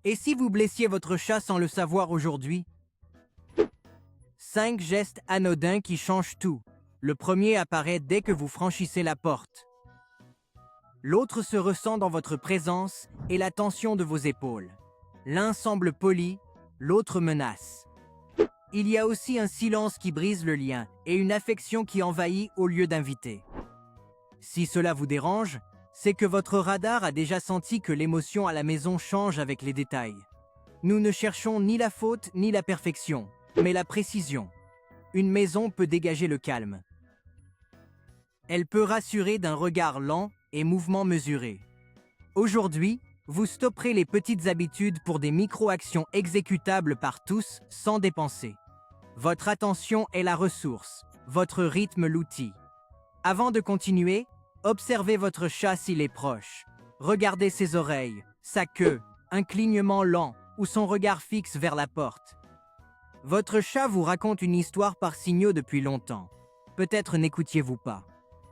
Et si vous blessiez votre chat sans le savoir aujourd'hui? 5 gestes anodins qui changent tout. Le premier apparaît dès que vous franchissez la porte. L'autre se ressent dans votre présence et la tension de vos épaules. L'un semble poli, l'autre menace. Il y a aussi un silence qui brise le lien et une affection qui envahit au lieu d'inviter. Si cela vous dérange, c'est que votre radar a déjà senti que l'émotion à la maison change avec les détails. Nous ne cherchons ni la faute ni la perfection, mais la précision. Une maison peut dégager le calme. Elle peut rassurer d'un regard lent et mouvement mesuré. Aujourd'hui, vous stopperez les petites habitudes pour des micro-actions exécutables par tous sans dépenser. Votre attention est la ressource, votre rythme l'outil. Avant de continuer, observez votre chat s'il est proche. Regardez ses oreilles, sa queue, un clignement lent ou son regard fixe vers la porte. Votre chat vous raconte une histoire par signaux depuis longtemps. Peut-être n'écoutiez-vous pas.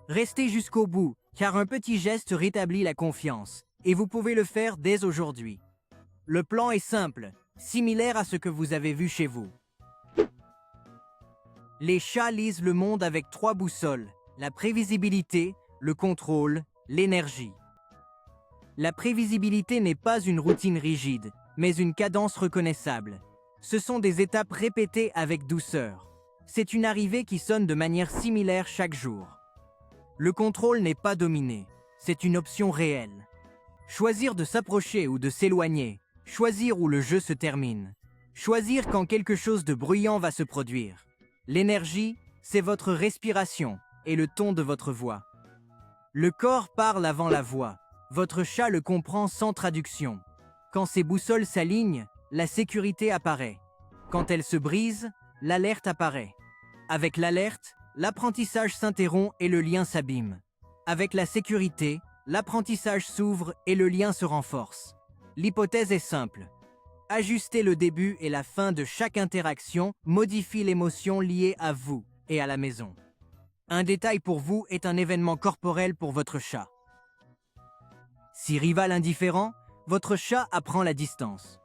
Restez jusqu'au bout, car un petit geste rétablit la confiance, et vous pouvez le faire dès aujourd'hui. Le plan est simple, similaire à ce que vous avez vu chez vous. Les chats lisent le monde avec 3 boussoles, la prévisibilité, le contrôle, l'énergie. La prévisibilité n'est pas une routine rigide, mais une cadence reconnaissable. Ce sont des étapes répétées avec douceur. C'est une arrivée qui sonne de manière similaire chaque jour. Le contrôle n'est pas dominé, c'est une option réelle. Choisir de s'approcher ou de s'éloigner, choisir où le jeu se termine, choisir quand quelque chose de bruyant va se produire. L'énergie, c'est votre respiration et le ton de votre voix. Le corps parle avant la voix, votre chat le comprend sans traduction. Quand ces boussoles s'alignent, la sécurité apparaît. Quand elle se brise, l'alerte apparaît. Avec l'alerte, l'apprentissage s'interrompt et le lien s'abîme. Avec la sécurité, l'apprentissage s'ouvre et le lien se renforce. L'hypothèse est simple. Ajuster le début et la fin de chaque interaction modifie l'émotion liée à vous et à la maison. Un détail pour vous est un événement corporel pour votre chat. Si rival indifférent, votre chat apprend la distance.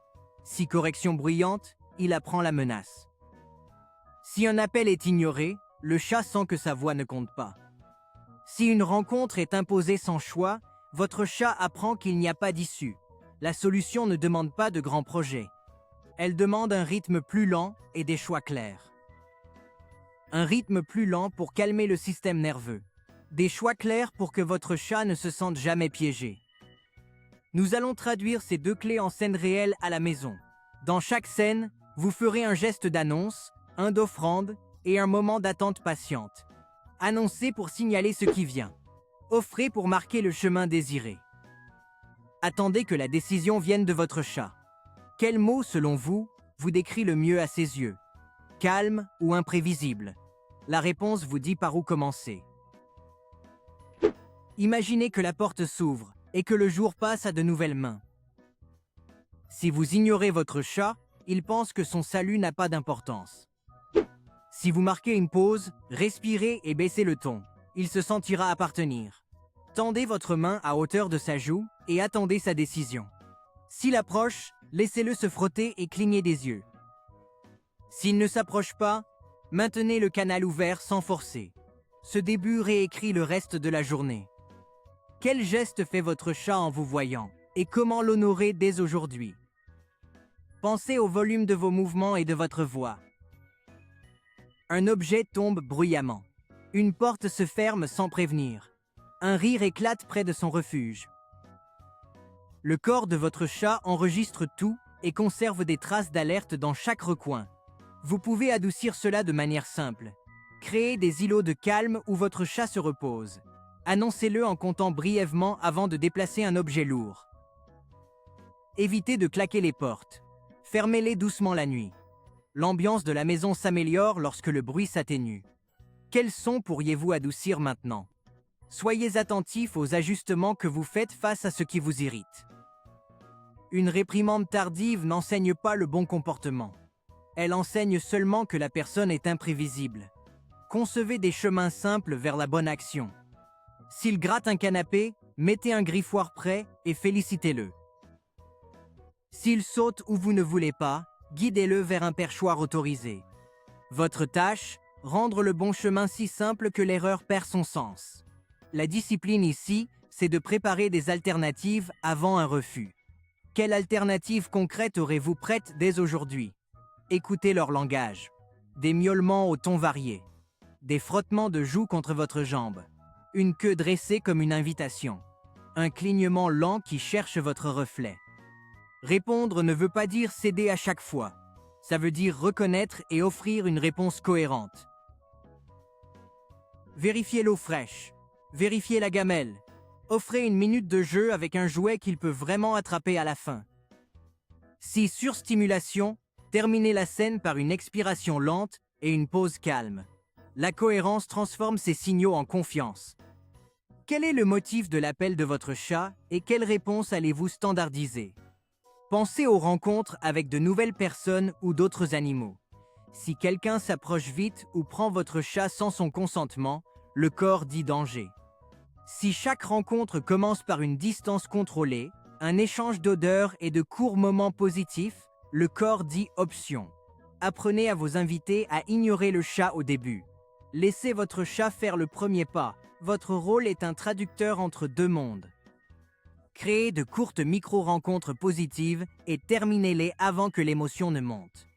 Si correction bruyante, il apprend la menace. Si un appel est ignoré, le chat sent que sa voix ne compte pas. Si une rencontre est imposée sans choix, votre chat apprend qu'il n'y a pas d'issue. La solution ne demande pas de grands projets. Elle demande un rythme plus lent et des choix clairs. Un rythme plus lent pour calmer le système nerveux. Des choix clairs pour que votre chat ne se sente jamais piégé. Nous allons traduire ces 2 clés en scène réelle à la maison. Dans chaque scène, vous ferez un geste d'annonce, un d'offrande et un moment d'attente patiente. Annoncez pour signaler ce qui vient. Offrez pour marquer le chemin désiré. Attendez que la décision vienne de votre chat. Quel mot, selon vous, vous décrit le mieux à ses yeux? Calme ou imprévisible? La réponse vous dit par où commencer. Imaginez que la porte s'ouvre et que le jour passe à de nouvelles mains. Si vous ignorez votre chat, il pense que son salut n'a pas d'importance. Si vous marquez une pause, respirez et baissez le ton. Il se sentira appartenir. Tendez votre main à hauteur de sa joue et attendez sa décision. S'il approche, laissez-le se frotter et cligner des yeux. S'il ne s'approche pas, maintenez le canal ouvert sans forcer. Ce début réécrit le reste de la journée. Quel geste fait votre chat en vous voyant et comment l'honorer dès aujourd'hui? Pensez au volume de vos mouvements et de votre voix. Un objet tombe bruyamment. Une porte se ferme sans prévenir. Un rire éclate près de son refuge. Le corps de votre chat enregistre tout et conserve des traces d'alerte dans chaque recoin. Vous pouvez adoucir cela de manière simple. Créez des îlots de calme où votre chat se repose. Annoncez-le en comptant brièvement avant de déplacer un objet lourd. Évitez de claquer les portes. Fermez-les doucement la nuit. L'ambiance de la maison s'améliore lorsque le bruit s'atténue. Quels sons pourriez-vous adoucir maintenant? Soyez attentifs aux ajustements que vous faites face à ce qui vous irrite. Une réprimande tardive n'enseigne pas le bon comportement. Elle enseigne seulement que la personne est imprévisible. Concevez des chemins simples vers la bonne action. S'il gratte un canapé, mettez un griffoir prêt et félicitez-le. S'il saute où vous ne voulez pas, guidez-le vers un perchoir autorisé. Votre tâche, rendre le bon chemin si simple que l'erreur perd son sens. La discipline ici, c'est de préparer des alternatives avant un refus. Quelle alternative concrète aurez-vous prête dès aujourd'hui? Écoutez leur langage. Des miaulements au ton varié. Des frottements de joues contre votre jambe. Une queue dressée comme une invitation. Un clignement lent qui cherche votre reflet. Répondre ne veut pas dire céder à chaque fois. Ça veut dire reconnaître et offrir une réponse cohérente. Vérifiez l'eau fraîche. Vérifiez la gamelle. Offrez une minute de jeu avec un jouet qu'il peut vraiment attraper à la fin. Si surstimulation, terminez la scène par une expiration lente et une pause calme. La cohérence transforme ces signaux en confiance. Quel est le motif de l'appel de votre chat et quelle réponse allez-vous standardiser? Pensez aux rencontres avec de nouvelles personnes ou d'autres animaux. Si quelqu'un s'approche vite ou prend votre chat sans son consentement, le corps dit danger. Si chaque rencontre commence par une distance contrôlée, un échange d'odeurs et de courts moments positifs, le corps dit option. Apprenez à vos invités à ignorer le chat au début. Laissez votre chat faire le premier pas. Votre rôle est un traducteur entre deux mondes. Créez de courtes micro-rencontres positives et terminez-les avant que l'émotion ne monte.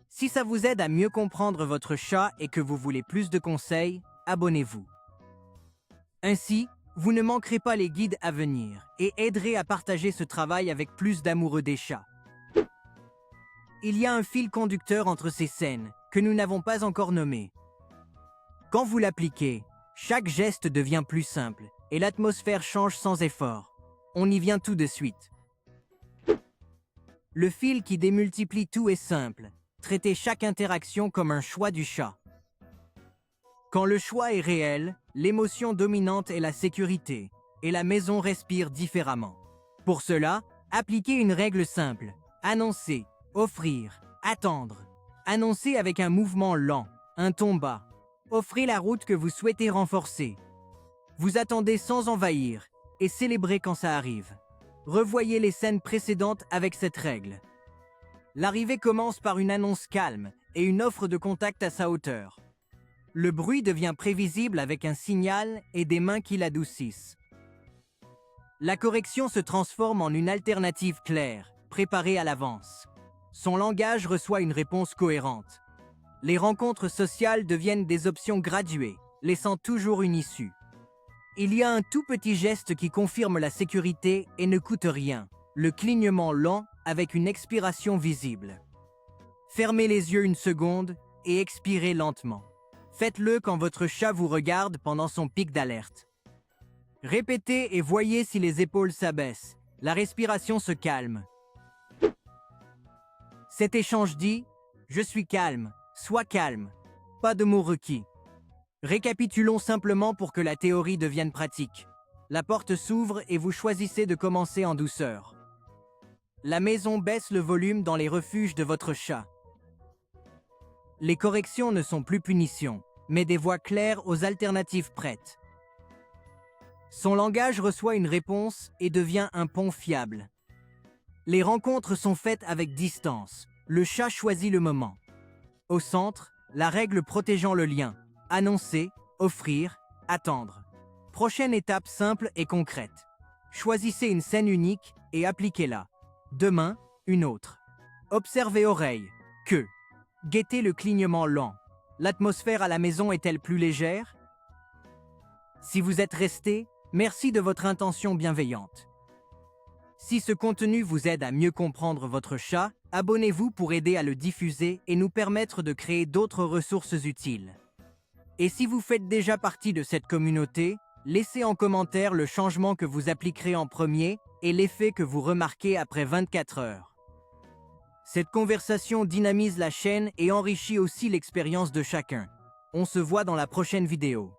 Si ça vous aide à mieux comprendre votre chat et que vous voulez plus de conseils, abonnez-vous. Ainsi, vous ne manquerez pas les guides à venir et aiderez à partager ce travail avec plus d'amoureux des chats. Il y a un fil conducteur entre ces scènes que nous n'avons pas encore nommé. Quand vous l'appliquez, chaque geste devient plus simple et l'atmosphère change sans effort. On y vient tout de suite. Le fil qui démultiplie tout est simple. Traitez chaque interaction comme un choix du chat. Quand le choix est réel, l'émotion dominante est la sécurité et la maison respire différemment. Pour cela, appliquez une règle simple. Annoncer, offrir, attendre. Annoncez avec un mouvement lent, un ton bas. Offrez la route que vous souhaitez renforcer. Vous attendez sans envahir et célébrez quand ça arrive. Revoyez les scènes précédentes avec cette règle. L'arrivée commence par une annonce calme et une offre de contact à sa hauteur. Le bruit devient prévisible avec un signal et des mains qui l'adoucissent. La correction se transforme en une alternative claire, préparée à l'avance. Son langage reçoit une réponse cohérente. Les rencontres sociales deviennent des options graduées, laissant toujours une issue. Il y a un tout petit geste qui confirme la sécurité et ne coûte rien. Le clignement lent avec une expiration visible. Fermez les yeux une seconde et expirez lentement. Faites-le quand votre chat vous regarde pendant son pic d'alerte. Répétez et voyez si les épaules s'abaissent. La respiration se calme. Cet échange dit « Je suis calme, sois calme ». Pas de mots requis. Récapitulons simplement pour que la théorie devienne pratique. La porte s'ouvre et vous choisissez de commencer en douceur. La maison baisse le volume dans les refuges de votre chat. Les corrections ne sont plus punitions, mais des voix claires aux alternatives prêtes. Son langage reçoit une réponse et devient un pont fiable. Les rencontres sont faites avec distance. Le chat choisit le moment. Au centre, la règle protégeant le lien. Annoncer, offrir, attendre. Prochaine étape simple et concrète. Choisissez une scène unique et appliquez-la. Demain, une autre. Observez oreille, queue. Guettez le clignement lent. L'atmosphère à la maison est-elle plus légère? Si vous êtes resté, merci de votre intention bienveillante. Si ce contenu vous aide à mieux comprendre votre chat, abonnez-vous pour aider à le diffuser et nous permettre de créer d'autres ressources utiles. Et si vous faites déjà partie de cette communauté, laissez en commentaire le changement que vous appliquerez en premier et l'effet que vous remarquez après 24 heures. Cette conversation dynamise la chaîne et enrichit aussi l'expérience de chacun. On se voit dans la prochaine vidéo.